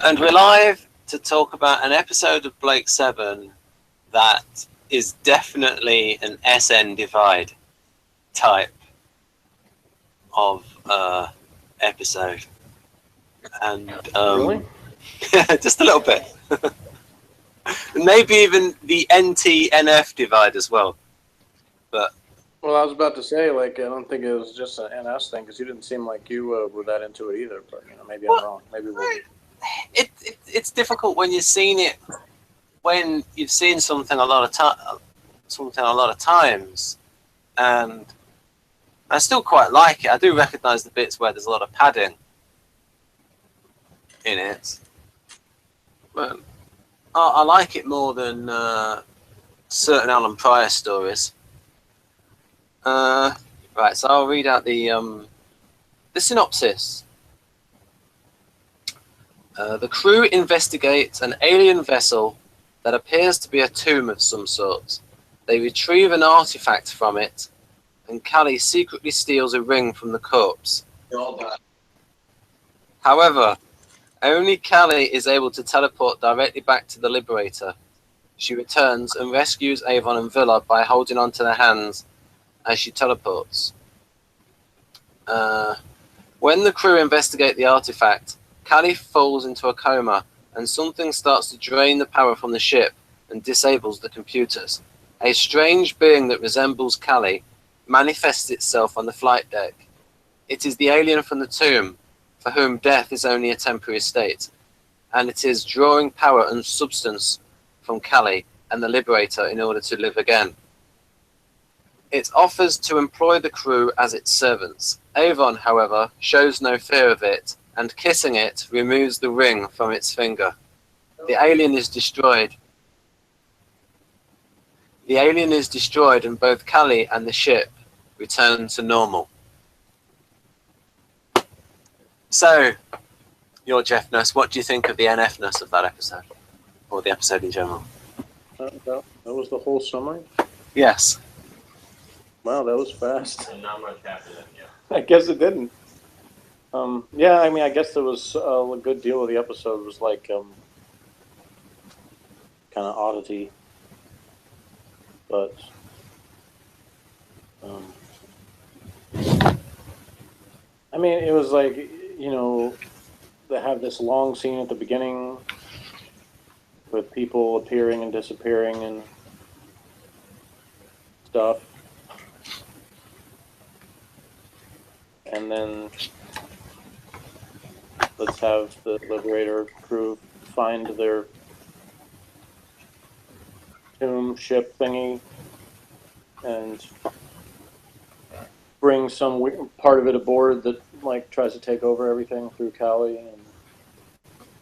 And we're live to talk about an episode of Blake 7 that is definitely an SN divide type of episode. And Really? just a little bit. Maybe even the NT-NF divide as well. But Well, I was about to say, like, I don't think it was just an NS thing, because you didn't seem like you were that into it either. But, you know, maybe I'm wrong. Maybe we'll be. It's difficult when you've seen it, when you've seen something a lot of times, and I still quite like it. I do recognise the bits where there's a lot of padding in it, but I like it more than certain Alan Pryor stories. Right, so I'll read out the synopsis. The crew investigates an alien vessel that appears to be a tomb of some sort. They retrieve an artifact from it, and Callie secretly steals a ring from the corpse. However, only Callie is able to teleport directly back to the Liberator. She returns and rescues Avon and Vila by holding onto their hands as she teleports. When the crew investigate the artifact, Callie falls into a coma, and something starts to drain the power from the ship and disables the computers. A strange being that resembles Callie manifests itself on the flight deck. It is the alien from the tomb, for whom death is only a temporary state, and it is drawing power and substance from Callie and the Liberator in order to live again. It offers to employ the crew as its servants. Avon, however, shows no fear of it, and kissing it removes the ring from its finger. The alien is destroyed. The alien is destroyed, and both Callie and the ship return to normal. So, your Jeff-ness, what do you think of the NF-ness of that episode? Or the episode in general? That was the whole summary? Yes. Wow, that was fast. And not much happened, yeah. I guess it didn't. Yeah, I mean, I guess there was a good deal of the episode was like kind of oddity, but I mean, it was like, you know, they have this long scene at the beginning with people appearing and disappearing and stuff, and then let's have the Liberator crew find their tomb ship thingy and bring some part of it aboard that like tries to take over everything through Callie. And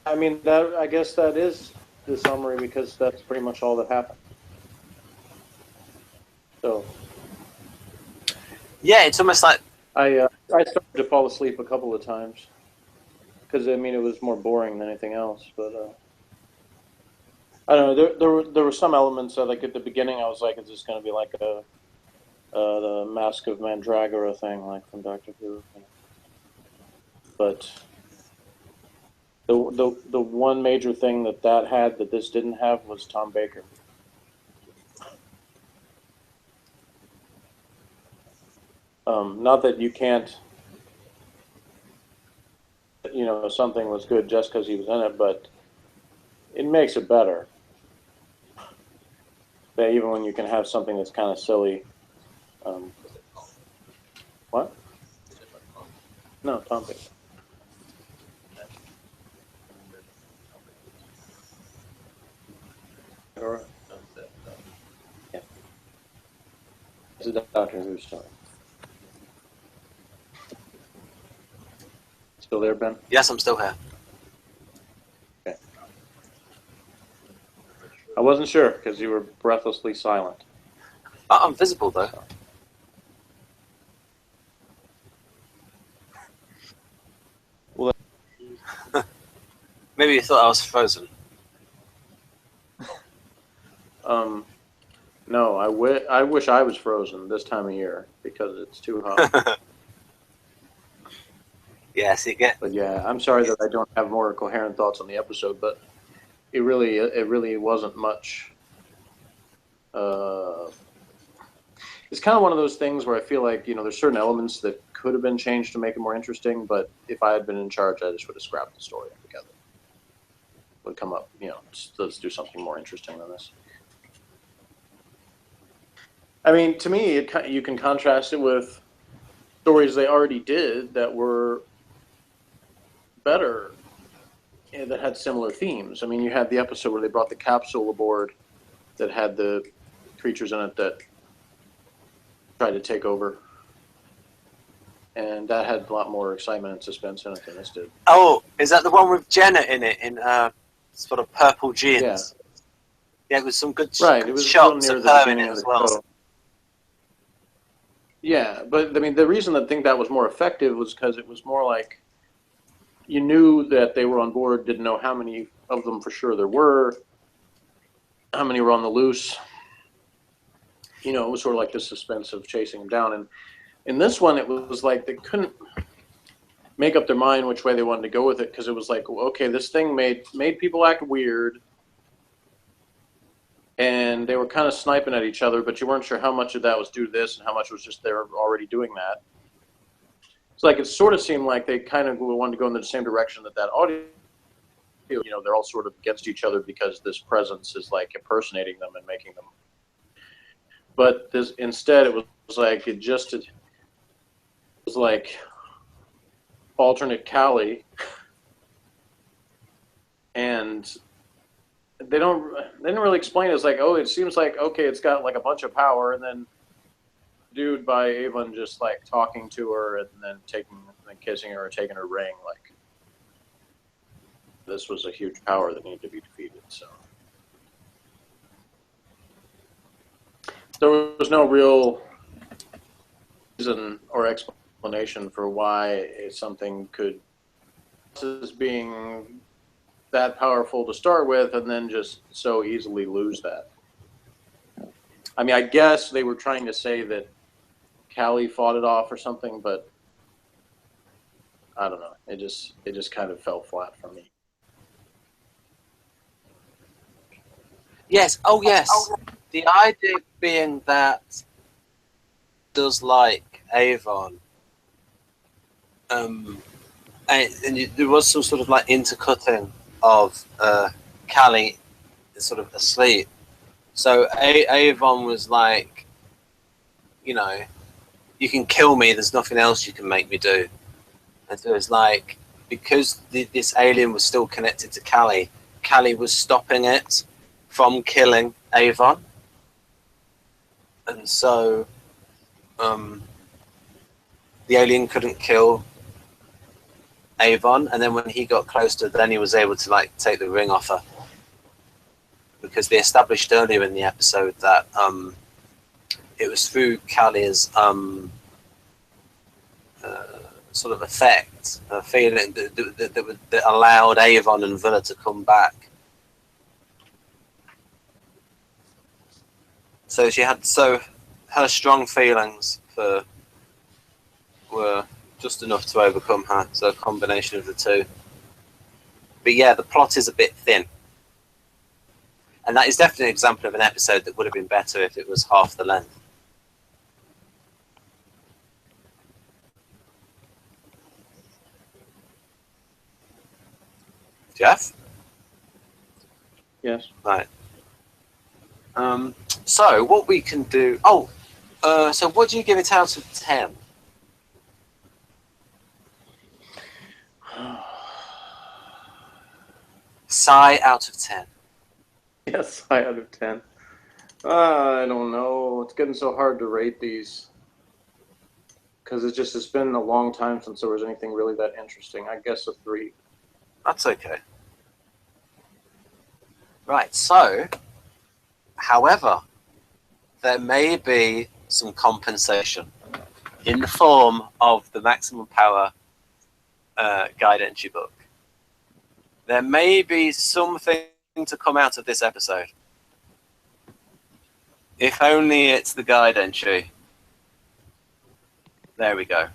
I mean, that I guess that is the summary, because that's pretty much all that happened. So Yeah, it's almost like I started to fall asleep a couple of times, because I mean it was more boring than anything else. But I don't know. There were some elements that, like at the beginning, I was like, "Is this going to be like the Mask of Mandragora thing, like from Doctor Who?" But the one major thing that had that this didn't have was Tom Baker. Not that you can't, you know, something was good just because he was in it, but it makes it better. That even when you can have something that's kind of silly. What? No, Tom Baker. Yeah. It's a Doctor Who story. Still there, Ben? yes, I'm still here. Okay. I wasn't sure because you were breathlessly silent. I'm visible though. Well, Maybe you thought I was frozen. No, I wish I was frozen this time of year because it's too hot. Yes, you get. But yeah, I'm sorry that I don't have more coherent thoughts on the episode, but it really wasn't much. It's kind of one of those things where I feel like, there's certain elements that could have been changed to make it more interesting, but if I had been in charge, I just would have scrapped the story altogether. Would come up, let's do something more interesting than this. I mean, to me, you can contrast it with stories they already did that were better, that had similar themes. I mean, you had the episode where they brought the capsule aboard that had the creatures in it that tried to take over. And that had a lot more excitement and suspense in it than this did. Oh, is that the one with Jenna in it, in sort of purple jeans? Yeah. Yeah, it was some good, right. good It was shots near of the her in beginning it of as the well. show. Yeah, but I mean, the reason I think that was more effective was because it was more like you knew that they were on board, didn't know how many of them for sure there were, how many were on the loose. It was sort of like the suspense of chasing them down. And in this one, it was like they couldn't make up their mind which way they wanted to go with it, because it was like, okay, this thing made people act weird, and they were kind of sniping at each other, but you weren't sure how much of that was due to this and how much was just they were already doing that. It's like it sort of seemed like they kind of wanted to go in the same direction that audio, they're all sort of against each other because this presence is like impersonating them and making them. But this instead, it was like it was like alternate Callie, and they didn't really explain it. It's like, oh, it seems like, okay, it's got like a bunch of power, and then dude by Avon just like talking to her and then kissing her or taking her ring, like this was a huge power that needed to be defeated. So there was no real reason or explanation for why something could as being that powerful to start with and then just so easily lose that. I mean, I guess they were trying to say that Callie fought it off or something, but I don't know. It just kind of fell flat for me. Yes. Oh, yes. The idea being that does like Avon, and there was some sort of like intercutting of Callie sort of asleep. So Avon was like, you can kill me. There's nothing else you can make me do. And so it's like, because this alien was still connected to Callie was stopping it from killing Avon. And so the alien couldn't kill Avon. And then when he got closer, then he was able to like take the ring off her. Because they established earlier in the episode that it was through Callie's sort of effect, a feeling that allowed Avon and Vila to come back. So her strong feelings were just enough to overcome her. So a combination of the two. But yeah, the plot is a bit thin. And that is definitely an example of an episode that would have been better if it was half the length. Jeff? Yes. Right. So what we can do... so what do you give it out of 10? Sigh out of 10. Yes, I out of 10. I don't know. It's getting so hard to rate these. Because it's been a long time since there was anything really that interesting. I guess a 3. That's okay. Right, so, however, there may be some compensation in the form of the maximum power guide entry book. There may be something to come out of this episode. If only it's the guide entry. There we go.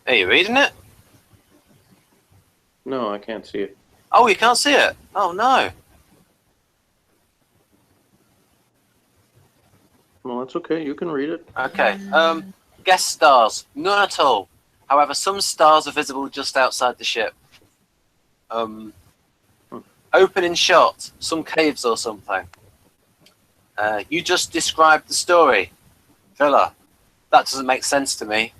Are you reading it? No, I can't see it. Oh, you can't see it? Oh, no. Well, that's okay. You can read it. Okay. Guest stars. None at all. However, some stars are visible just outside the ship. Opening shot. Some caves or something. You just described the story. Vila. That doesn't make sense to me.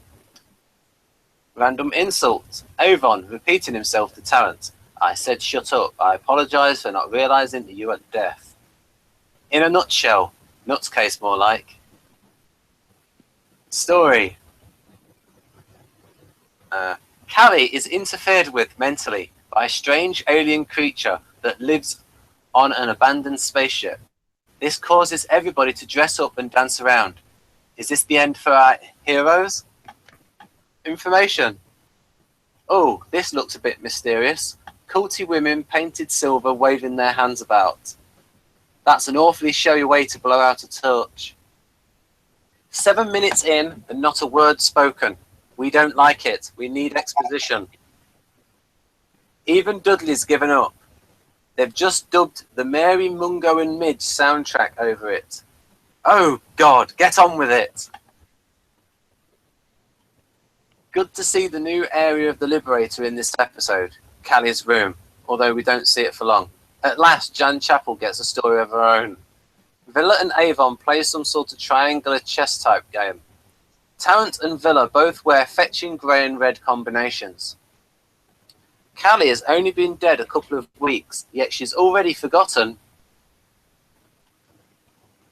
Random insult. Avon repeating himself to Tarrant. I said shut up. I apologise for not realising that you were deaf. In a nutshell. Nutcase more like. Story. Callie is interfered with mentally by a strange alien creature that lives on an abandoned spaceship. This causes everybody to dress up and dance around. Is this the end for our heroes? Information. Oh, this looks a bit mysterious. Culty women painted silver waving their hands about. That's an awfully showy way to blow out a torch. 7 minutes in and not a word spoken. We don't like it. We need exposition. Even Dudley's given up. They've just dubbed the Mary Mungo and Midge soundtrack over it. Oh, God, get on with it. Good to see the new area of the Liberator in this episode, Callie's room, although we don't see it for long. At last, Jan Chapel gets a story of her own. Vila and Avon play some sort of triangular chess type game. Tarrant and Vila both wear fetching grey and red combinations. Callie has only been dead a couple of weeks, yet she's already forgotten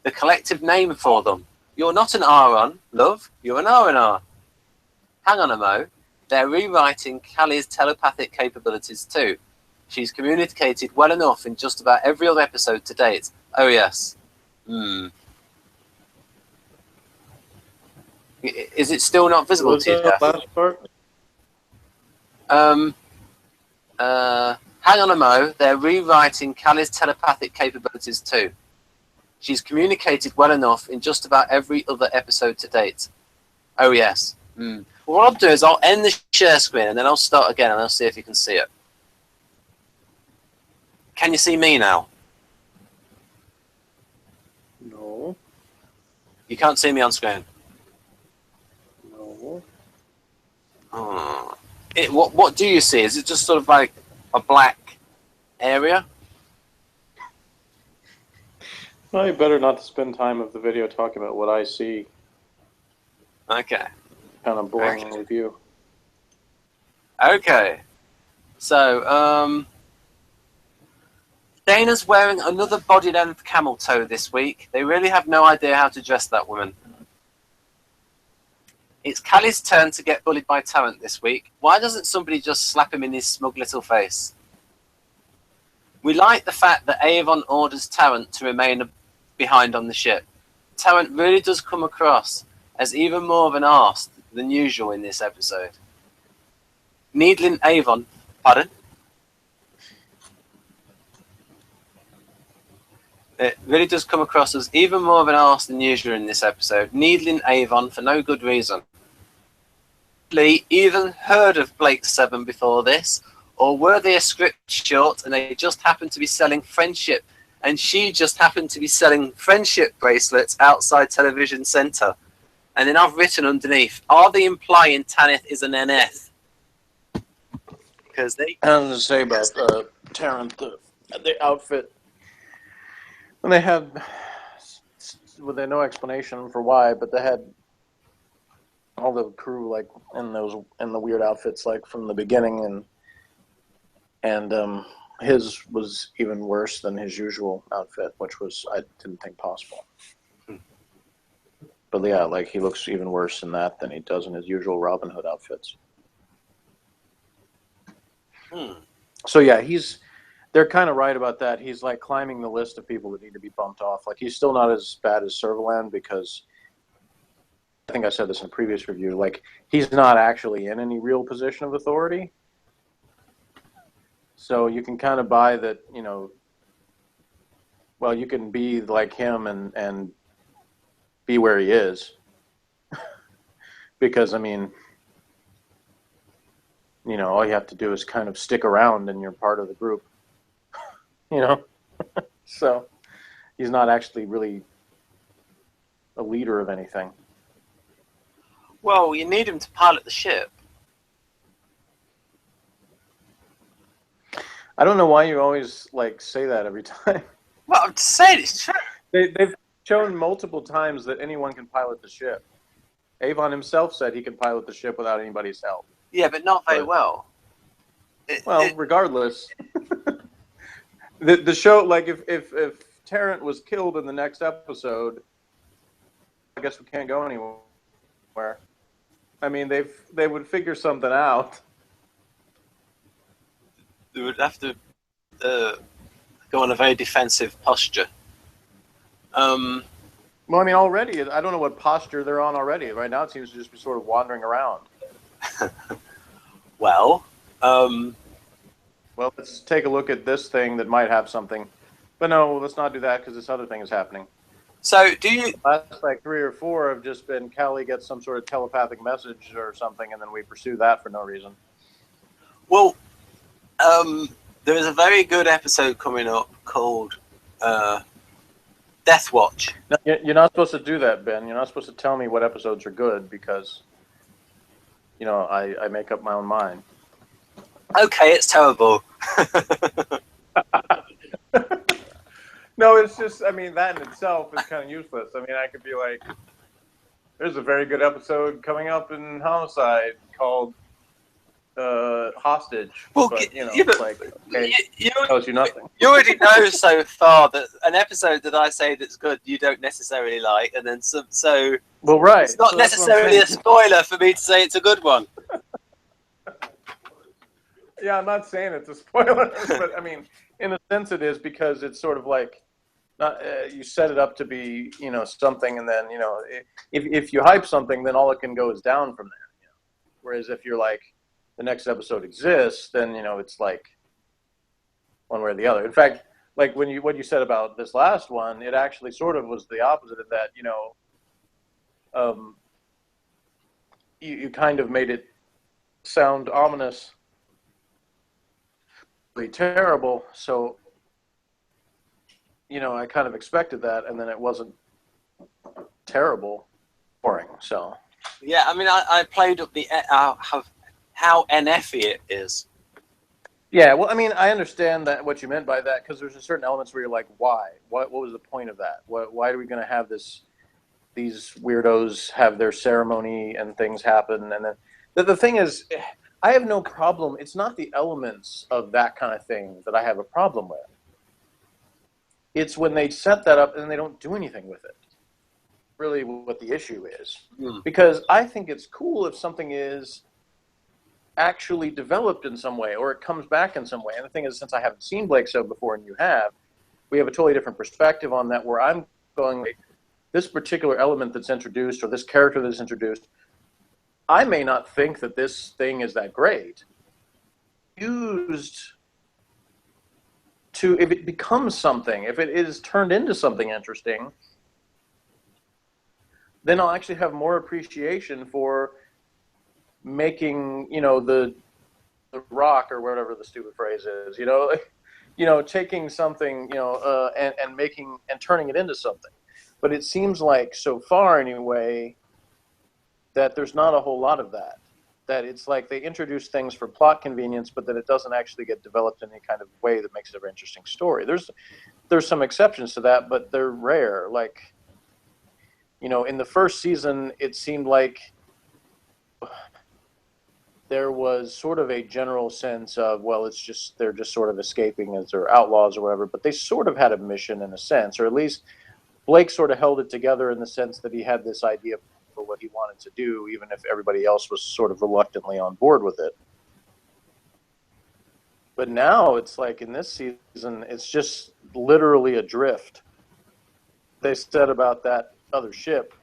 the collective name for them. You're not an Aaron, love. You're an R&R. Hang on a mo. They're rewriting Callie's telepathic capabilities too. She's communicated well enough in just about every other episode to date. Oh yes. Is it still not visible to you, Jeff? Last part? Hang on a mo. They're rewriting Callie's telepathic capabilities too. She's communicated well enough in just about every other episode to date. Oh yes. Well, what I'll do is I'll end the share screen and then I'll start again and I'll see if you can see it. Can you see me now? No. You can't see me on screen? No. What do you see? Is it just sort of like a black area? Well, you better not to spend time of the video talking about what I see. Okay. Kind of boring review. Okay. So, Dana's wearing another body-length camel toe this week. They really have no idea how to dress that woman. It's Callie's turn to get bullied by Tarrant this week. Why doesn't somebody just slap him in his smug little face? We like the fact that Avon orders Tarrant to remain behind on the ship. Tarrant really does come across as even more of an arse than usual in this episode. Needling Avon, pardon? It really does come across as even more of an arse than usual in this episode, needling Avon for no good reason. Lee even heard of Blake 7 before this, or were they a script short and they just happened to be selling friendship, and she just happened to be selling friendship bracelets outside Television Centre? And then I've written underneath, are they implying Tanith is an NF? Because they... I was going to say about Tarrant, the outfit. And they had, well, they had no explanation for why, but they had all the crew like in the weird outfits like from the beginning, and his was even worse than his usual outfit, which was I didn't think possible. But yeah, like he looks even worse in that than he does in his usual Robin Hood outfits. So yeah, they're kind of right about that. He's like climbing the list of people that need to be bumped off. Like he's still not as bad as Servalan because I think I said this in a previous review. Like he's not actually in any real position of authority. So you can kind of buy that, you know, well, you can be like him and be where he is. Because, I mean, you know, all you have to do is kind of stick around and you're part of the group, you know? So he's not actually really a leader of anything. Well, you need him to pilot the ship. I don't know why you always, like, say that every time. Well, I'm just saying it's true. They've shown multiple times that anyone can pilot the ship. Avon himself said he can pilot the ship without anybody's help. Yeah, but not very well. Regardless, the show, like, if Tarrant was killed in the next episode, I guess we can't go anywhere. I mean, they would figure something out. They would have to go on a very defensive posture. Well, I mean, already, I don't know what posture they're on already. Right now, it seems to just be sort of wandering around. Well, let's take a look at this thing that might have something. But no, let's not do that because this other thing is happening. So, do you... The last, like, 3 or 4 have just been Callie gets some sort of telepathic message or something, and then we pursue that for no reason. Well, there is a very good episode coming up called Death Watch. No, you're not supposed to do that, Ben. You're not supposed to tell me what episodes are good because, you know, I make up my own mind. Okay, it's terrible. No, it's just, I mean, that in itself is kind of useless. I mean, I could be like, there's a very good episode coming up in Homicide called Hostage. Well, but, you know, yeah, it's like, okay, tells you nothing. You already know so far that an episode that I say that's good, you don't necessarily like, and then so well, right. It's not necessarily a spoiler for me to say it's a good one. Yeah, I'm not saying it's a spoiler, but I mean, in a sense it is because it's sort of like, not you set it up to be, you know, something, and then, you know, if you hype something, then all it can go is down from there. You know? Whereas if you're like, the next episode exists, then, you know, it's like one way or the other. In fact, like what you said about this last one, it actually sort of was the opposite of that. You know, you kind of made it sound ominous, really terrible. So, you know, I kind of expected that, and then it wasn't terrible, boring. So yeah, I mean, I played up the how NF-y it is. yeah, well, I mean, I understand that what you meant by that, because there's a certain elements where you're like, why? What was the point of that? Why are we going to have this? These weirdos have their ceremony and things happen, and then the thing is, I have no problem. It's not the elements of that kind of thing that I have a problem with. It's when they set that up and they don't do anything with it. Really, what the issue is, because I think it's cool if something is actually developed in some way, or it comes back in some way. And the thing is, since I haven't seen Blake So before and you have, we have a totally different perspective on that, where I'm going, like, this particular element that's introduced, or this character that's introduced, I may not think that this thing is that great. Used to, if it becomes something, if it is turned into something interesting, then I'll actually have more appreciation for making, you know, the rock, or whatever the stupid phrase is, you know, like, you know, taking something, you know, and making and turning it into something. But it seems like, so far anyway, that there's not a whole lot of that. That it's like they introduce things for plot convenience, but that it doesn't actually get developed in any kind of way that makes it an interesting story. There's some exceptions to that, but they're rare. Like, you know, in the first season, it seemed like there was sort of a general sense of, well, it's just, they're just sort of escaping as they're outlaws or whatever, but they sort of had a mission in a sense, or at least Blake sort of held it together in the sense that he had this idea for what he wanted to do, even if everybody else was sort of reluctantly on board with it. But now it's like, in this season, it's just literally adrift. They said about that other ship,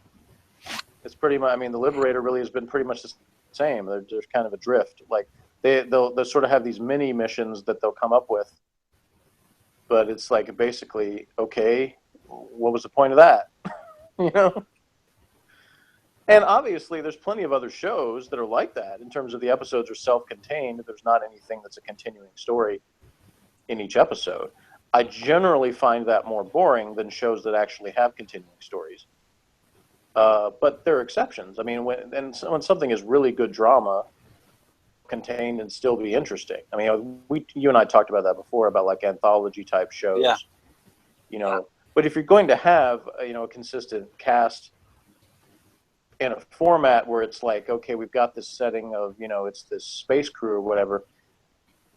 it's pretty much, I mean, the Liberator really has been pretty much the same. They're just kind of adrift. Like, they'll sort of have these mini missions that they'll come up with, but it's like, basically, okay, what was the point of that? You know? And obviously, there's plenty of other shows that are like that in terms of the episodes are self-contained. There's not anything that's a continuing story in each episode. I generally find that more boring than shows that actually have continuing stories. But there are exceptions. I mean, when something is really good drama, contained and still be interesting. I mean, you and I talked about that before, about like anthology type shows. Yeah. You know, but if you're going to have a consistent cast in a format where it's like, okay, we've got this setting of, it's this space crew or whatever.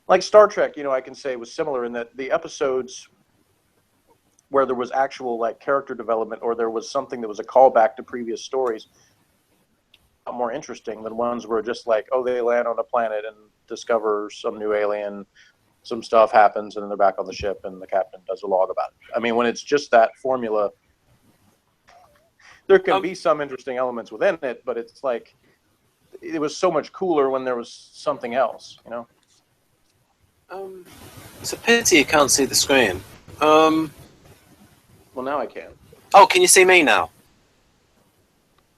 Like Star Trek, I can say was similar in that the episodes where there was actual like character development or there was something that was a callback to previous stories, more interesting than ones where just like, oh, they land on a planet and discover some new alien, some stuff happens, and then they're back on the ship and the captain does a log about it. I mean, when it's just that formula, there can be some interesting elements within it, but it's like it was so much cooler when there was something else, It's a pity you can't see the screen. Well, now I can. Oh, can you see me now?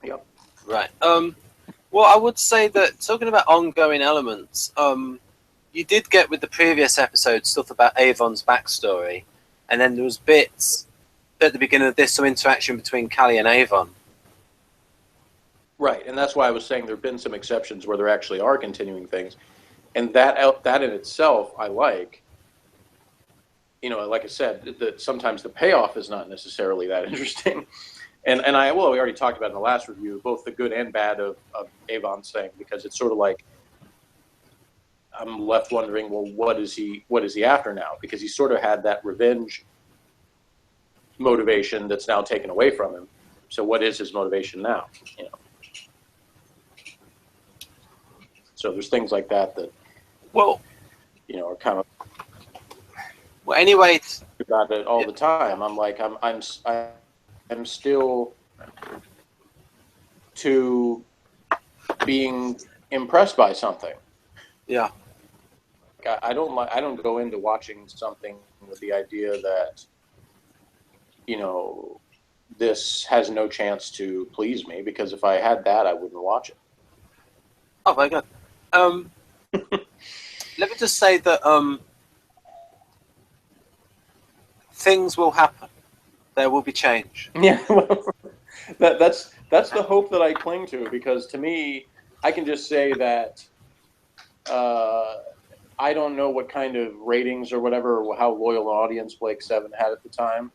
Yep. Right. Well, I would say that talking about ongoing elements, you did get with the previous episode stuff about Avon's backstory, and then there was bits at the beginning of this, some interaction between Callie and Avon. Right, and that's why I was saying there have been some exceptions where there actually are continuing things, and that in itself I like. Like I said, that sometimes the payoff is not necessarily that interesting. And we already talked about in the last review, both the good and bad of Avon's thing, because it's sort of like I'm left wondering, well, what is he after now? Because he sort of had that revenge motivation that's now taken away from him. So what is his motivation now? So there's things like that are kind of anyway, about it all the time. I'm like I'm still to being impressed by something. Yeah. I don't go into watching something with the idea that this has no chance to please me, because if I had that, I wouldn't watch it. Oh, very good. Let me just say that things will happen. There will be change. Yeah, well, that's the hope that I cling to, because to me, I can just say that I don't know what kind of ratings or whatever, or how loyal an audience Blake 7 had at the time.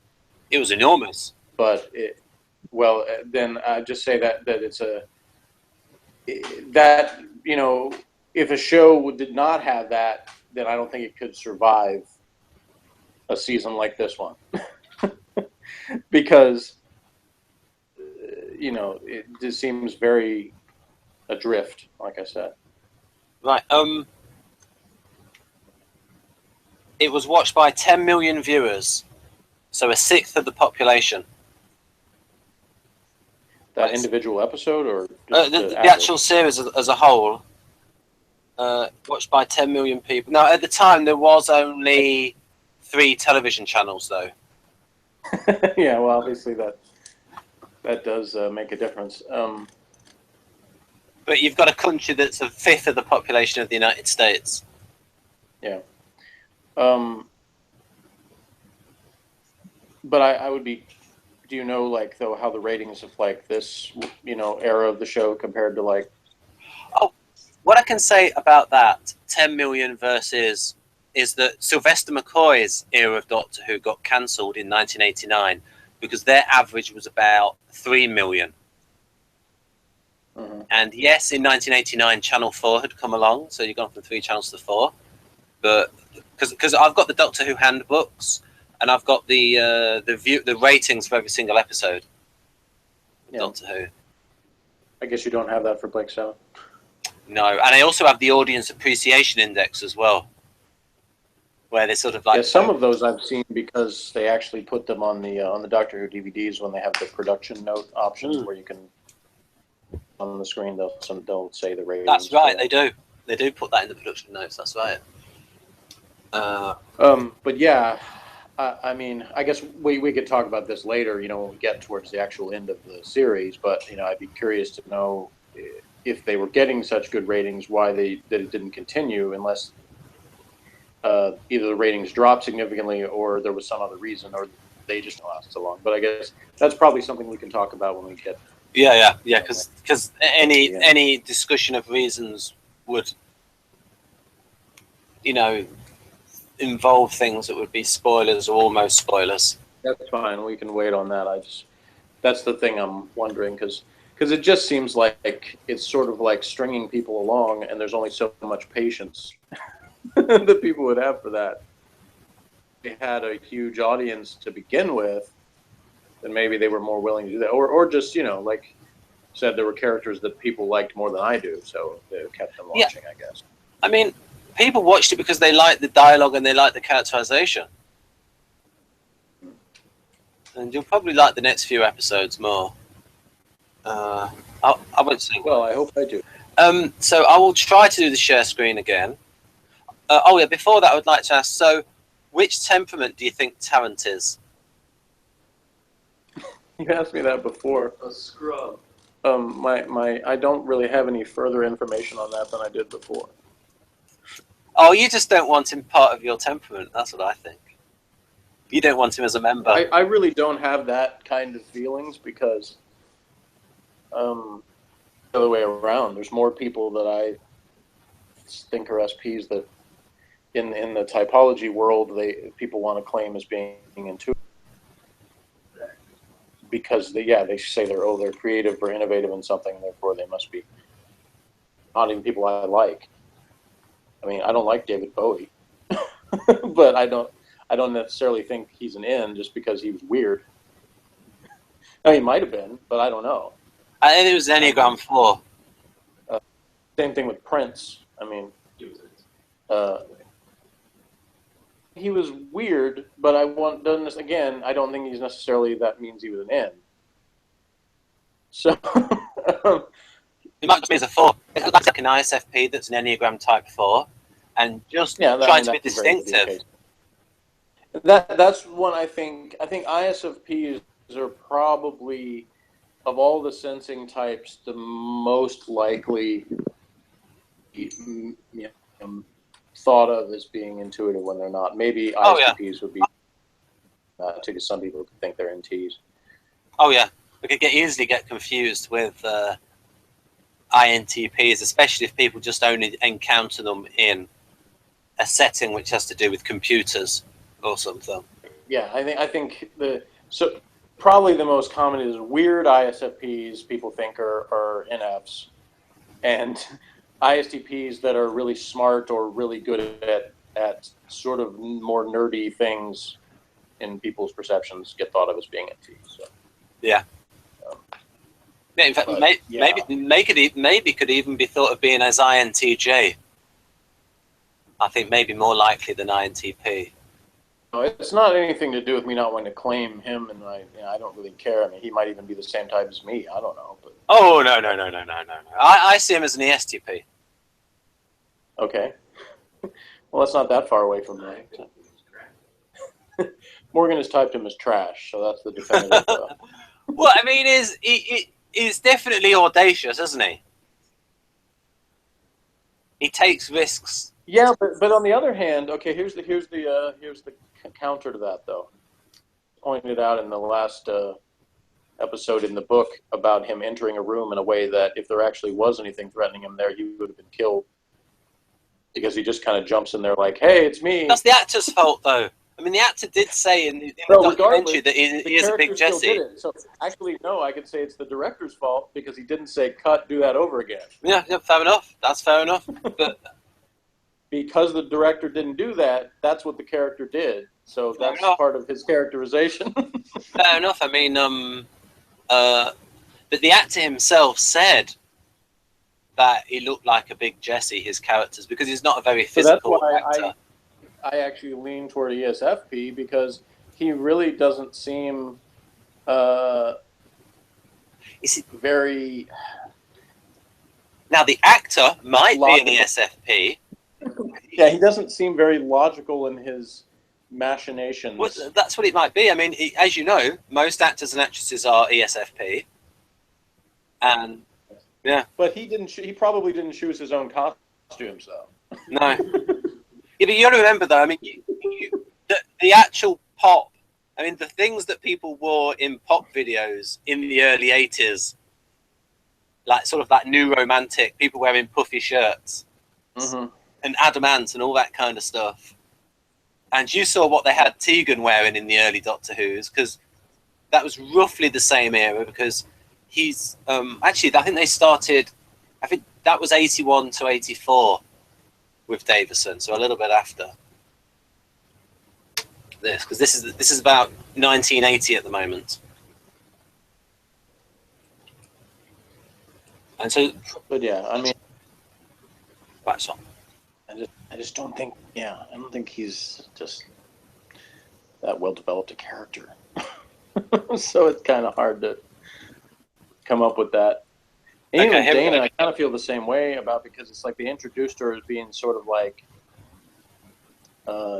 It was enormous. But then I just say that it's if a show did not have that, then I don't think it could survive a season like this one. Because it just seems very adrift, like I said. Right. It was watched by 10 million viewers, so a sixth of the population. That individual episode, or the actual series as a whole, watched by 10 million people. Now, at the time, there was only 3 television channels, though. Yeah, well, obviously that does make a difference. But you've got a country that's a fifth of the population of the United States. Yeah. But I would be. Do you know, like, though, how the ratings of like this, era of the show compared to like? Oh, what I can say about that 10 million versus is that Sylvester McCoy's era of Doctor Who got cancelled in 1989 because their average was about 3 million. Mm-hmm. And yes, in 1989, Channel 4 had come along, so you've gone from 3 channels to 4. But because I've got the Doctor Who handbooks, and I've got the ratings for every single episode. Yeah. Doctor Who. I guess you don't have that for Blake 7. No, and I also have the audience appreciation index as well, where they sort of like. Yeah, some of those I've seen because they actually put them on the Doctor Who DVDs when they have the production note options where you can on the screen they'll say the ratings. That's right, they do. They do put that in the production notes. That's right. But yeah, I mean, I guess we could talk about this later, when we get towards the actual end of the series. But I'd be curious to know if they were getting such good ratings, why that it didn't continue, unless either the ratings dropped significantly, or there was some other reason, or they just lasted so long. But I guess that's probably something we can talk about when we get. Yeah. Because any discussion of reasons would, involve things that would be spoilers or almost spoilers. That's fine. We can wait on that. That's the thing I'm wondering, because it just seems like it's sort of like stringing people along, and there's only so much patience that people would have for that. They had a huge audience to begin with, then maybe they were more willing to do that, or just like said, there were characters that people liked more than I do, so they kept them watching. I guess. I mean, people watched it because they liked the dialogue and they liked the characterization. And you'll probably like the next few episodes more. I won't say. Well, I hope I do. So I will try to do the share screen again. Before that, I would like to ask, so which temperament do you think Tarrant is? You asked me that before. A scrub. I don't really have any further information on that than I did before. Oh, you just don't want him part of your temperament. That's what I think. You don't want him as a member. I really don't have that kind of feelings, because the other way around. There's more people that I think are SPs that in the typology world people want to claim as being intuitive, because they say they're creative or innovative in something, therefore they must be not even people I like. I mean, I don't like David Bowie, but I don't necessarily think he's an N just because he was weird. No, he might have been, but I don't know. I think it was Enneagram 4. Same thing with Prince. I mean, he was weird, but I don't think he's necessarily, that means he was an N. So He might just be as a 4. It's like an ISFP that's an Enneagram type 4, and just trying to be distinctive. That's one I think. I think ISFPs are probably, of all the sensing types, the most likely thought of as being intuitive when they're not. Maybe ISFPs would be because some people think they're NTs. Oh yeah, we could easily get confused with INTPs, especially if people just only encounter them in a setting which has to do with computers or something. Yeah, I think probably the most common is weird ISFPs. People think are NFs, and ISTPs that are really smart or really good at sort of more nerdy things in people's perceptions get thought of as being NTs. So. Yeah. In fact, maybe could even be thought of being as INTJ. I think maybe more likely than INTP. No, it's not anything to do with me not wanting to claim him, and I don't really care. I mean, he might even be the same type as me. I don't know. But oh no. I see him as an ESTP. Okay. Well, that's not that far away from me. Morgan has typed him as trash, so that's the definitive. Well, I mean, he's definitely audacious, isn't he? He takes risks. Yeah, but on the other hand, okay, here's the counter to that, though. Pointed out in the last episode in the book about him entering a room in a way that if there actually was anything threatening him there, he would have been killed, because he just kind of jumps in there like, "Hey, it's me." That's the actor's fault, though. I mean, the actor did say in the documentary that he is a big Jesse. So actually, no, I could say it's the director's fault because he didn't say, "Cut, do that over again." Yeah, fair enough. That's fair enough. But because the director didn't do that, that's what the character did. So that's part of his characterization. Fair enough. I mean, but the actor himself said that he looked like a big Jesse, his characters, because he's not a very physical actor. I actually lean toward ESFP because he really doesn't seem very... Now, the actor might be an ESFP. Yeah, he doesn't seem very logical in his machinations. Well, that's what it might be. I mean, as you know, most actors and actresses are ESFP, and yeah. But he didn't. He probably didn't choose his own costumes, though. No. Yeah, but you got to remember, though. I mean, the actual pop. I mean, the things that people wore in pop videos in the early '80s, like sort of that new romantic, people wearing puffy shirts and adamant and all that kind of stuff. And you saw what they had Tegan wearing in the early Doctor Who's, because that was roughly the same era. Because he's actually, I think they started. I think that was 81 to 84 with Davison, so a little bit after this, because this is about 1980 at the moment. And so, but yeah, I mean, that's all. I just don't think. Yeah, I don't think he's just that well developed a character. So it's kind of hard to come up with that. And even Dana, I kind of feel the same way about, because it's like they introduced her as being sort of like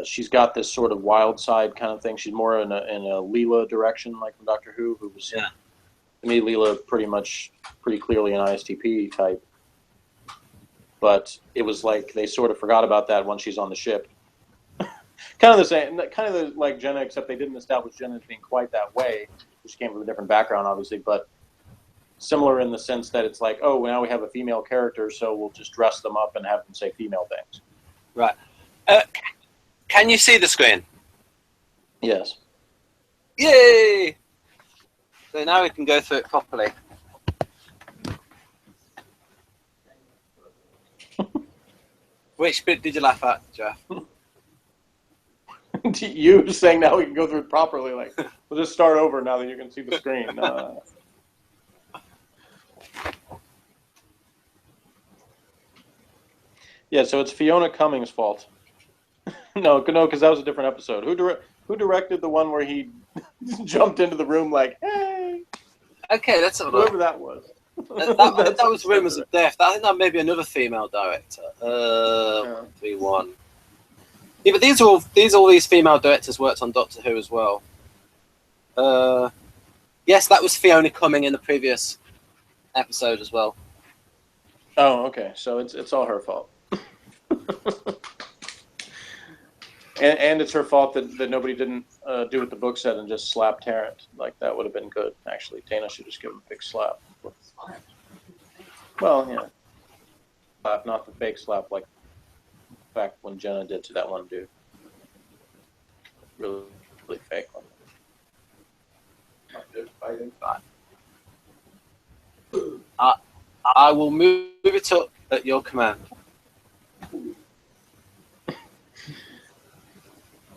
she's got this sort of wild side kind of thing. She's more in a Leela direction, like from Doctor Who was, to me, Leela pretty clearly an ISTP type. But it was like they sort of forgot about that once she's on the ship. Kind of the same, like Jenna, except they didn't establish Jenna as being quite that way. She came from a different background, obviously, but similar in the sense that it's like, oh, now we have a female character, so we'll just dress them up and have them say female things. Right. Can you see the screen? Yes. Yay! So now we can go through it properly. Which bit did you laugh at, Jeff? You saying now we can go through it properly. Like, we'll just start over now that you can see the screen. Yeah, so it's Fiona Cummings' fault. No, because that was a different episode. Who directed the one where he jumped into the room like, hey? Okay, let's have a look. Whoever that was. That was Rumours of Death. I think that may be another female director. 3-1. Yeah, but these female directors worked on Doctor Who as well. Yes, that was Fiona Cumming in the previous episode as well. Oh, okay. So it's all her fault. And it's her fault that nobody didn't do what the book said and just slap Tarrant. Like, that would have been good, actually. Dana should just give him a big slap. Well, yeah. Slap, not the fake slap like back when Jenna did to that one dude. Really, really fake one. I will move it up at your command.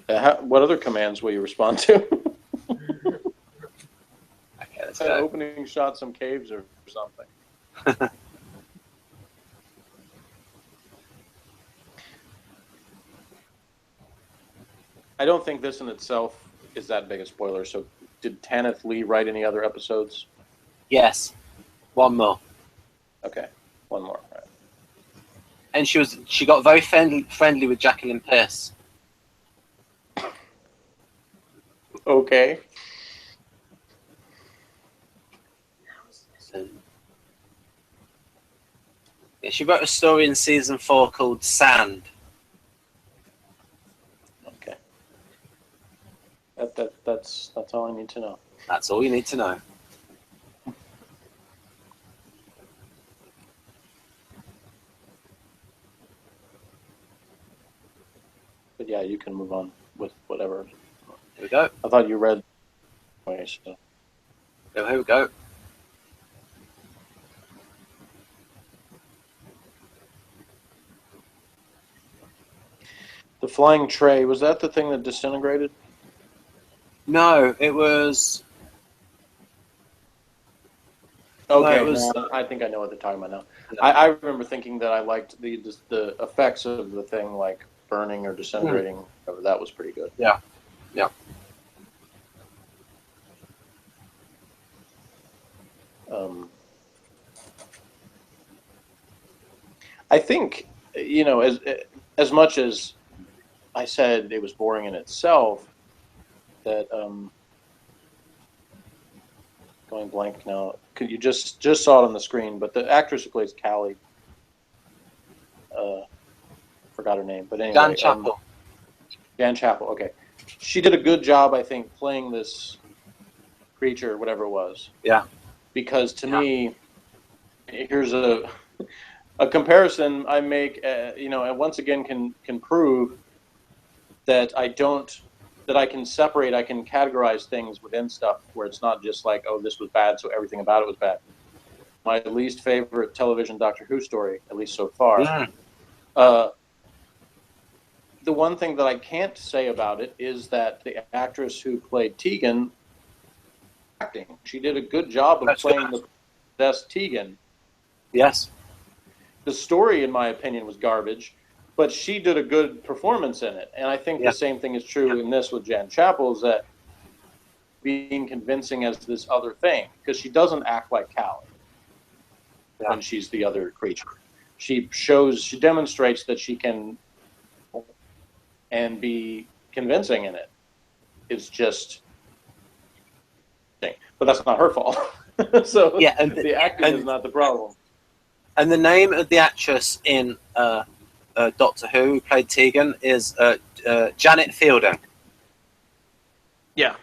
What other commands will you respond to? Okay, let's go. Opening shot some caves or something. I don't think this in itself is that big a spoiler. So, did Tanith Lee write any other episodes? Yes, one more. Okay, one more. Right. And she got very friendly with Jacqueline Pierce. Okay. So, yeah, she wrote a story in season 4 called Sand. Okay. That's all I need to know. That's all you need to know. But yeah, you can move on with whatever. Here we go. I thought you read. So. Here we go. The flying tray, was that the thing that disintegrated? No, it was. Okay, no, it was, I think I know what they're talking about now. No. I remember thinking that I liked the effects of the thing, like burning or disintegrating. Mm. That was pretty good. Yeah, yeah. I think, as much as I said it was boring in itself, that going blank now. You just saw it on the screen, but the actress who plays Callie, forgot her name, but anyway, Jan Chapel. Jan Chapel. Okay, she did a good job, I think, playing this creature, whatever it was. Yeah. Because to me, here's a comparison I make. And once again can prove that I can separate, I can categorize things within stuff where it's not just like, oh, this was bad, so everything about it was bad. My least favorite television Doctor Who story, at least so far. Yeah. The one thing that I can't say about it is that the actress who played Tegan, acting, she did a good job of playing the best Tegan. Yes. The story, in my opinion, was garbage, but she did a good performance in it. And I think the same thing is true in this with Jan Chapel, is that being convincing as this other thing, because she doesn't act like Callie when she's the other creature. She demonstrates that she can and be convincing in it. It's just, but that's not her fault. So and the acting is not the problem. And the name of the actress in Doctor Who played Tegan is Janet Fielding. Yeah.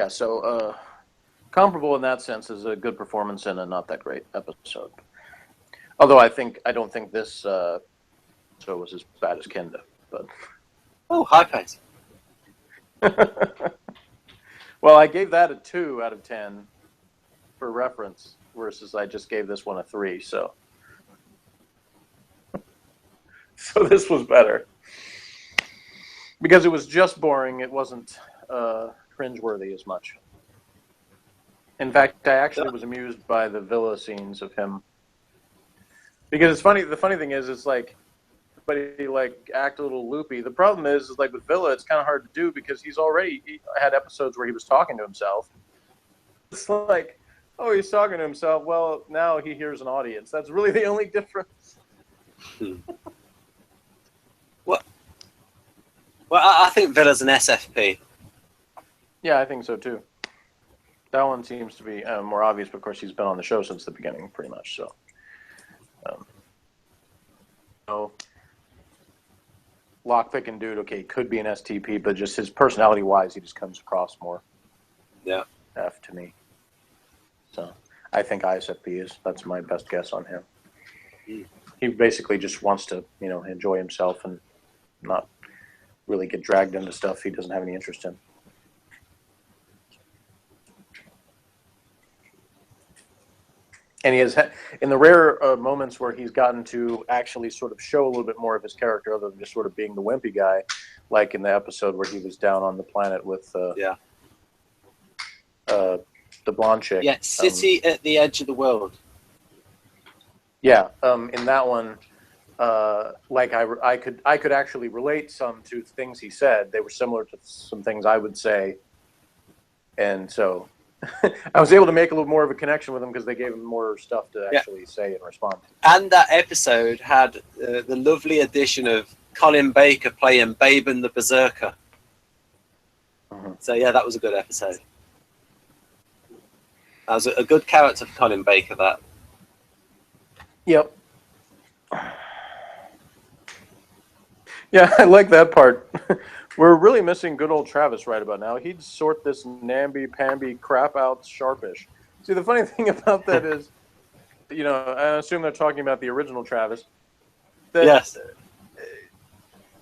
So comparable in that sense is a good performance in a not that great episode. Although I don't think this show was as bad as Kenda. But high praise. Well, I gave that a 2 out of 10 for reference, versus I just gave this one a 3. So this was better because it was just boring. It wasn't cringeworthy as much. In fact, I actually was amused by the Vila scenes of him, because it's funny. The funny thing is, it's like, but he like act a little loopy. The problem is like with Vila, it's kind of hard to do because he had episodes where he was talking to himself. It's like, oh, he's talking to himself. Well, now he hears an audience. That's really the only difference. Well, I think Villa's an SFP. Yeah, I think so too. That one seems to be more obvious, but of course he's been on the show since the beginning, pretty much. So, lockpicking dude, okay, could be an STP, but just his personality-wise, he just comes across more. Yeah. F to me. So, I think ISFP is. That's my best guess on him. He basically just wants to, enjoy himself and not really get dragged into stuff he doesn't have any interest in. And he has, in the rare moments where he's gotten to actually sort of show a little bit more of his character, other than just sort of being the wimpy guy, like in the episode where he was down on the planet with the blonde chick. Yeah, City at the Edge of the World. Yeah, in that one, I could actually relate some to things he said. They were similar to some things I would say, and so I was able to make a little more of a connection with him because they gave him more stuff to actually say and respond. And that episode had the lovely addition of Colin Baker playing Baben the Berserker. Mm-hmm. So yeah, that was a good episode. That was a good character for Colin Baker, that. Yep. Yeah, I like that part. We're really missing good old Travis right about now. He'd sort this namby-pamby crap out sharpish. See, the funny thing about that is, I assume they're talking about the original Travis. Yes.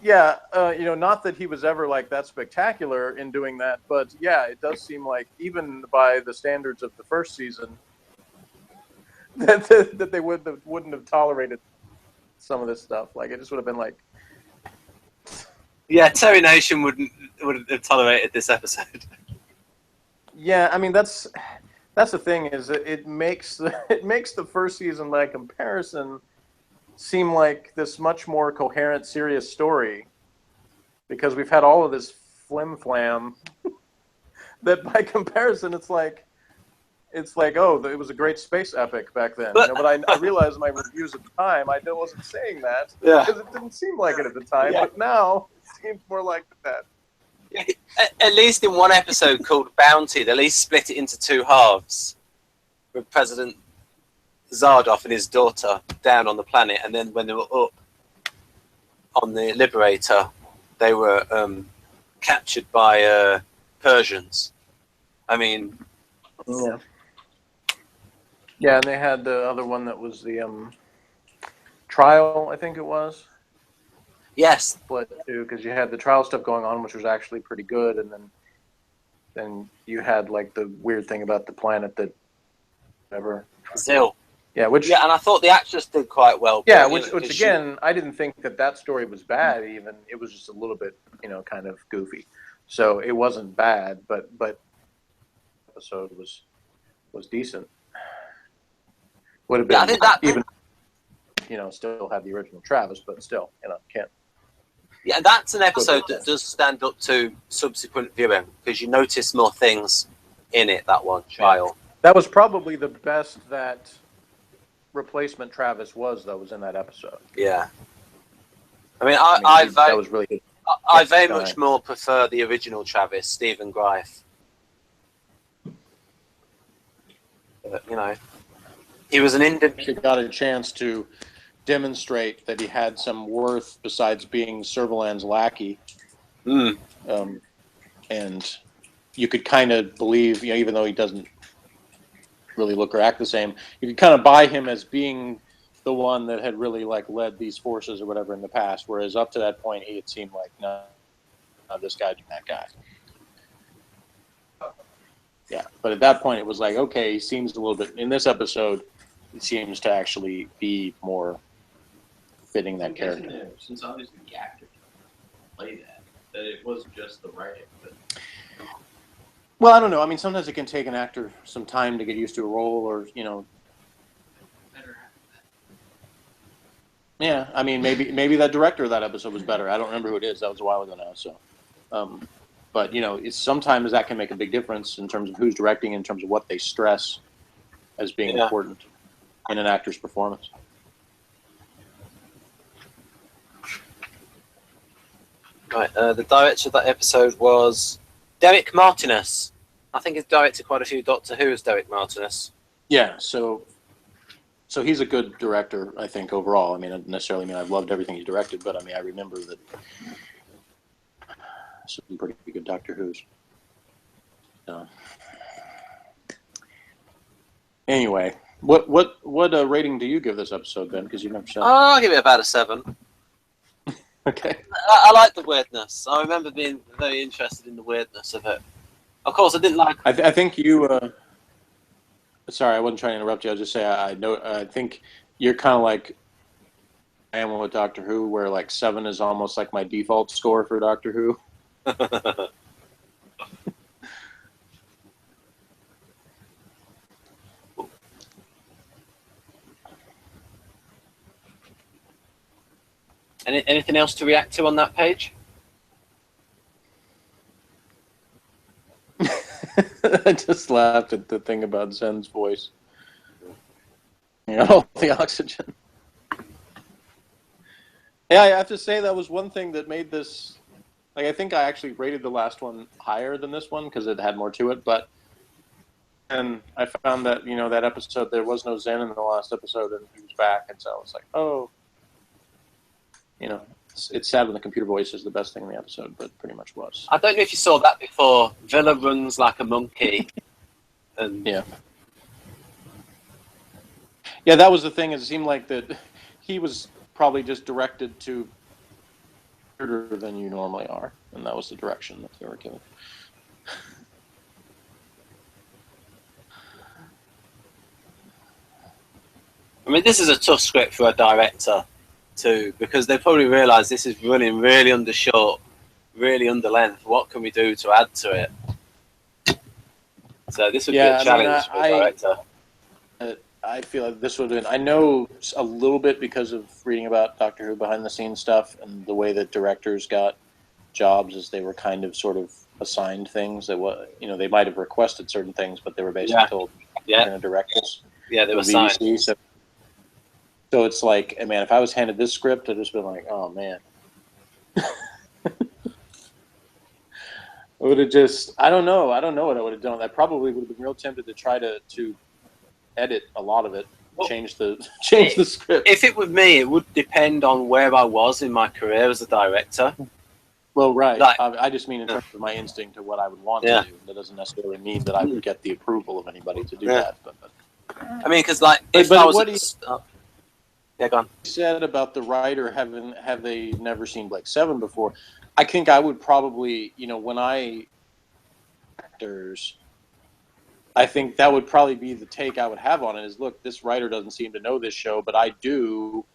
Yeah, not that he was ever like that spectacular in doing that, but yeah, it does seem like even by the standards of the first season, that they wouldn't have tolerated some of this stuff. Like, it just would have been like, yeah, Terry Nation wouldn't have tolerated this episode. Yeah, I mean that's the thing, is it makes the first season by comparison seem like this much more coherent, serious story, because we've had all of this flim flam that by comparison it's like, oh, it was a great space epic back then. But I realized in my reviews at the time I wasn't saying that because it didn't seem like it at the time. Yeah. But now seems more like that. At least in one episode called Bounty, they at least split it into two halves, with President Zardoff and his daughter down on the planet, and then when they were up on the Liberator, they were captured by Persians. I mean, yeah. Yeah, and they had the other one that was the trial, I think it was. yes, Split too, because you had the trial stuff going on, which was actually pretty good, and then you had like the weird thing about the planet that never. Zil. Yeah, which and I thought the actress did quite well. Yeah, which again, I didn't think that story was bad. Even it was just a little bit, kind of goofy. So it wasn't bad, but episode was decent. Would have been I think that even, still have the original Travis, but still, can't. Yeah, that's an episode that does stand up to subsequent viewing because you notice more things in it. That one trial. That was probably the best that replacement Travis was in that episode. Yeah. I mean, that was really good. I very much more prefer the original Travis, Stephen Greif. But, he was an independent. He got a chance to demonstrate that he had some worth besides being Servalan's lackey. And you could kind of believe, even though he doesn't really look or act the same, you could kind of buy him as being the one that had really led these forces or whatever in the past, whereas up to that point he had seemed like no, this guy and that guy. Yeah, but at that point it was like, okay, he seems a little bit in this episode. It seems to actually be more fitting that character. Since obviously the actor play that it wasn't just the writing. But... Well, I don't know. I mean, sometimes it can take an actor some time to get used to a role, or Yeah, I mean, maybe that director of that episode was better. I don't remember who it is. That was a while ago now. So, but it's sometimes that can make a big difference in terms of who's directing, in terms of what they stress as being important in an actor's performance. Right, the director of that episode was Derek Martinus. I think he's directed quite a few Doctor Who's, Derek Martinus. Yeah, so he's a good director, I think, overall. I mean, I don't necessarily mean I've loved everything he directed, but I mean, I remember that some pretty good Doctor Who's. Anyway, what rating do you give this episode, Ben? Because you've never seen it. I'll give it about a 7. Okay. I like the weirdness. I remember being very interested in the weirdness of it. Of course, I didn't like. I think you. Sorry, I wasn't trying to interrupt you. I was just saying I think you're kind of like I am with Doctor Who, where 7 is almost like my default score for Doctor Who. Anything else to react to on that page? I just laughed at the thing about Zen's voice. All the oxygen. Yeah, I have to say that was one thing that made this. I think I actually rated the last one higher than this one because it had more to it. And I found that that episode there was no Zen in the last episode, and he was back, and so I was like, oh. It's sad when the computer voice is the best thing in the episode, but pretty much was. I don't know if you saw that before. Vila runs like a monkey. And yeah, that was the thing. It seemed like that he was probably just directed to harder than you normally are, and that was the direction that they were given. I mean, this is a tough script for a director too, because they probably realise this is running really undershort, really under length. What can we do to add to it? So this would be a challenge for a director. I feel like this would have been. I know a little bit because of reading about Doctor Who behind the scenes stuff and the way that directors got jobs, as they were kind of sort of assigned things that they might have requested certain things, but they were basically told you're going to direct this. Yeah, they were assigned. So it's like, man, if I was handed this script, I'd just been like, oh man. would have just, I don't know what I would have done. I probably would have been real tempted to try to edit a lot of it, change the script. If it were me, it would depend on where I was in my career as a director. Well, right. Like, I just mean in terms of my instinct of what I would want to do. That doesn't necessarily mean that I would get the approval of anybody to do that. But I mean, because like, if I was yeah, go on. You said about the writer have they never seen Blake 7 before? I think I would probably, when actors, I think that would probably be the take I would have on it is, look, this writer doesn't seem to know this show, but I do.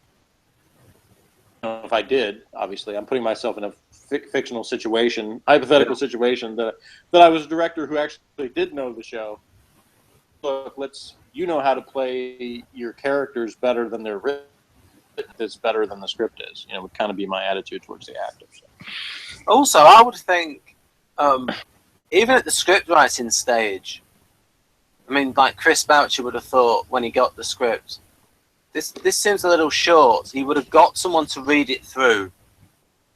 If I did, obviously, I'm putting myself in a fictional situation, hypothetical situation that I was a director who actually did know the show. Look, you know how to play your characters better than they're written. It's better than the script is. Would kind of be my attitude towards the actors. Also, I would think, even at the script writing stage, I mean, like Chris Boucher would have thought when he got the script, this seems a little short. He would have got someone to read it through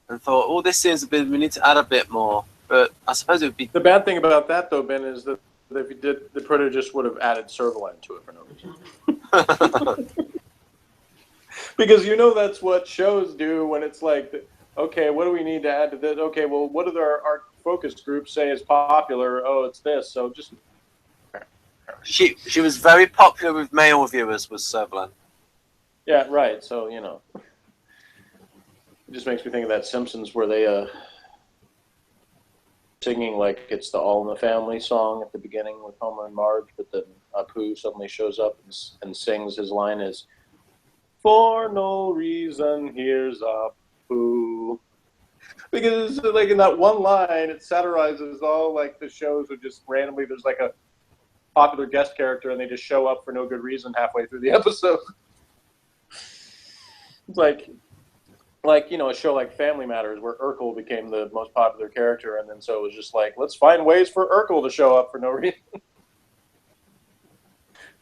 and thought, oh, this seems a bit, we need to add a bit more. But I suppose it would be... The bad thing about that, though, Ben, is that if he did, the Predator just would have added Servalan to it for no reason. Because that's what shows do when it's like, okay, what do we need to add to this? Okay, well, what do our focus groups say is popular? Oh, it's this. So just... She was very popular with male viewers, was Servalan. Yeah, right. So, it just makes me think of that Simpsons where they singing like it's the All in the Family song at the beginning with Homer and Marge, but then Apu suddenly shows up and sings. His line is, "For no reason, here's Apu." Because like in that one line, it satirizes all like the shows are just randomly, there's like a popular guest character and they just show up for no good reason halfway through the episode. It's like a show like Family Matters where Urkel became the most popular character, and then so it was just like, let's find ways for Urkel to show up for no reason.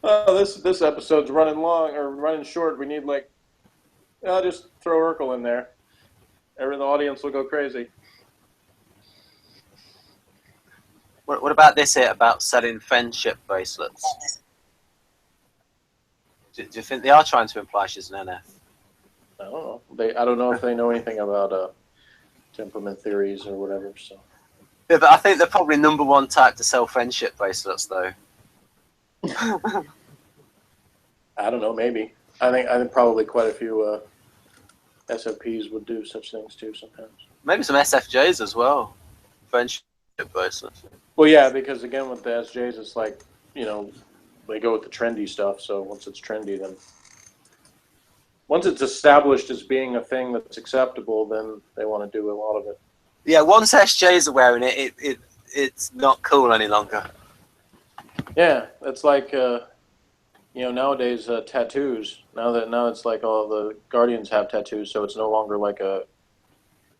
Oh, this episode's running long or running short. We need just throw Urkel in there. The audience will go crazy. What about this here about selling friendship bracelets? Do you think they are trying to imply she's an NF? I don't know. I don't know if they know anything about temperament theories or whatever. So. Yeah, but I think they're probably number one type to sell friendship bracelets, though. I don't know. Maybe. I think probably quite a few SFPs would do such things too sometimes. Maybe some SFJs as well. Friendship bracelets. Well, yeah, because again with the SJs, it's like they go with the trendy stuff. So once it's trendy, then. Once it's established as being a thing that's acceptable, then they want to do a lot of it. Yeah, once SJs are wearing it's not cool any longer. Yeah, it's like nowadays tattoos. Now it's like all the Guardians have tattoos, so it's no longer like a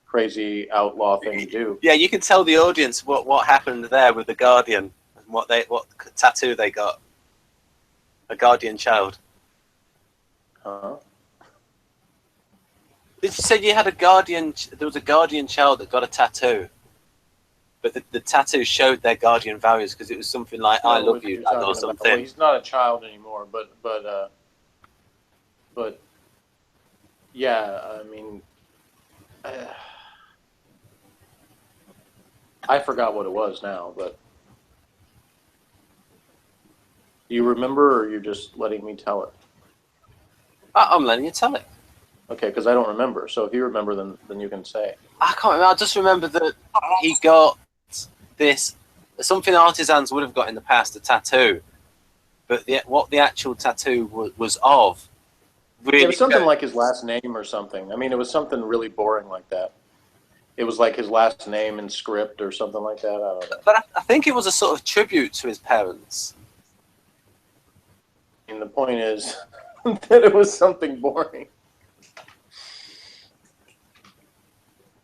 crazy outlaw thing to do. Yeah, you can tell the audience what happened there with the Guardian and what tattoo they got. A Guardian child. Huh? Did you say you had a Guardian? There was a Guardian child that got a tattoo, but the tattoo showed their Guardian values because it was something like "I love you" or something. Well, he's not a child anymore, but yeah, I mean, I forgot what it was now, but do you remember, or you're just letting me tell it? I'm letting you tell it. Okay, because I don't remember. So if you remember, then you can say. I can't remember. I just remember that he got this, something artisans would have got in the past, a tattoo. But what the actual tattoo was of, really... It was something like his last name or something. I mean, it was something really boring like that. It was like his last name in script or something like that. I don't know. But I think it was a sort of tribute to his parents. And the point is that it was something boring.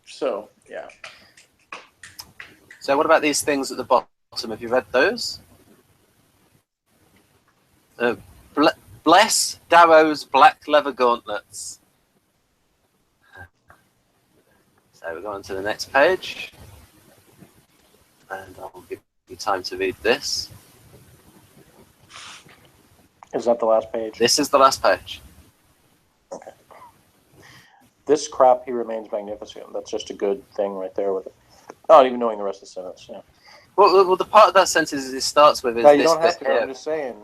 So, yeah. So what about these things at the bottom? Have you read those? Bless Darrow's black leather gauntlets. So we're going to the next page. And I'll give you time to read this. Is that the last page? This is the last page. Okay. This crap, he remains magnificent. That's just a good thing right there with it. Not even knowing the rest of the sentence. Yeah. Well, the part of that sentence it starts with is No, you this don't have bit to. here. I'm just saying.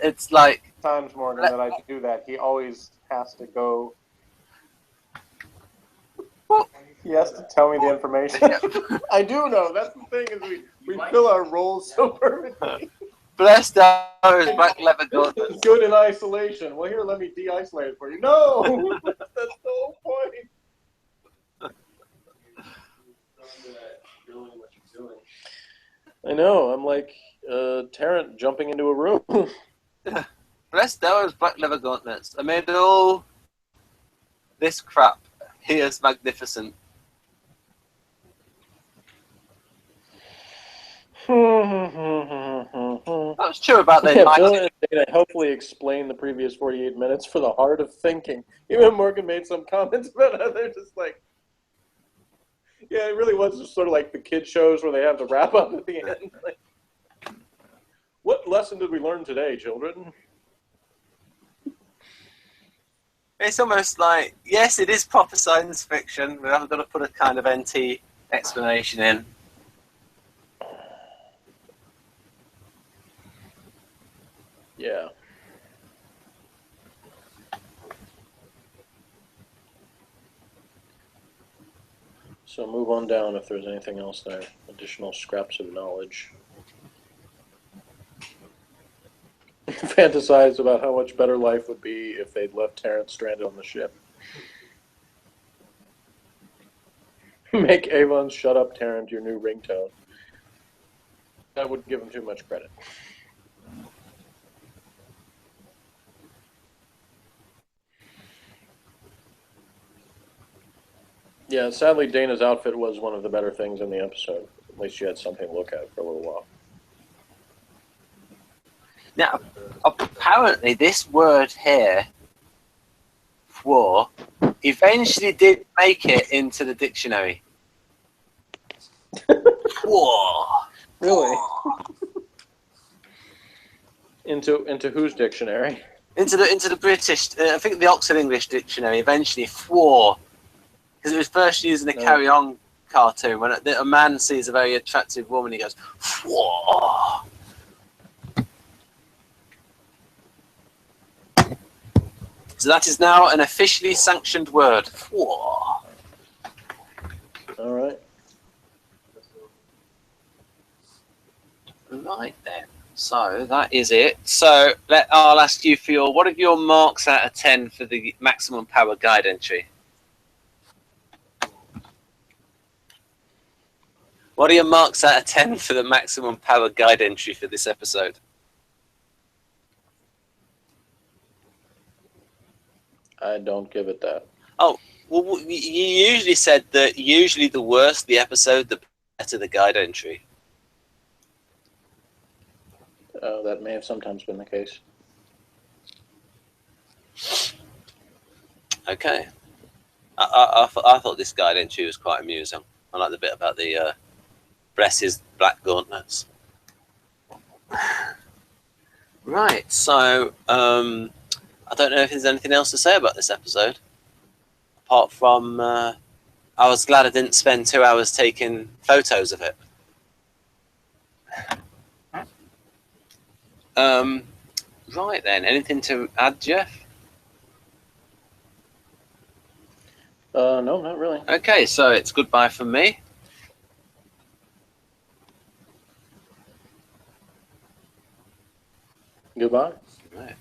It's like Times, Morgan, that I do that. He always has to go. Well, he has to tell me the information. I do know. That's the thing, is we fill our roles so perfectly. blessed are his black leather gauntlets. Good in isolation. Well, here, let me de-isolate it for you. No! That's the whole point. I know. I'm like Tarrant jumping into a room. Blessed are his black leather gauntlets. Amid all this crap, he is magnificent. That's true about the Bill and Dana hopefully explain the previous 48 minutes for the heart of thinking. Even Morgan made some comments about how they're just like, yeah, it really was just sort of like the kid shows where they have the wrap up at the end. Like, what lesson did we learn today, children? It's almost like, yes, it is proper science fiction, but I'm going to put a kind of NT explanation in. Yeah. So move on down if there's anything else there. Additional scraps of knowledge. Fantasize about how much better life would be if they'd left Terrence stranded on the ship. Make Avon shut up, Terrence, your new ringtone. That would give him too much credit. Yeah, sadly, Dana's outfit was one of the better things in the episode. At least she had something to look at for a little while. Now, apparently this word here, for, eventually did make it into the dictionary. Whoa. Really? Into whose dictionary? Into the British, I think the Oxford English Dictionary, eventually, whoa. Because it was first used in a Carry On cartoon. When a man sees a very attractive woman, he goes, whoa. So that is now an officially sanctioned word. Whoa. All right. Right then. So that is it. So I'll ask you for what are your marks out of 10 for the maximum power guide entry? What are your marks out of 10 for the maximum power guide entry for this episode? I don't give it that. Oh, well, you usually said that usually the worse the episode, the better the guide entry. That may have sometimes been the case. Okay. I thought this guide entry was quite amusing. I like the bit about the Bress's black gauntlets. Right, so I don't know if there's anything else to say about this episode. Apart from, I was glad I didn't spend 2 hours taking photos of it. Right then, anything to add, Jeff? No, not really. Okay, so it's goodbye from me. Goodbye. Right.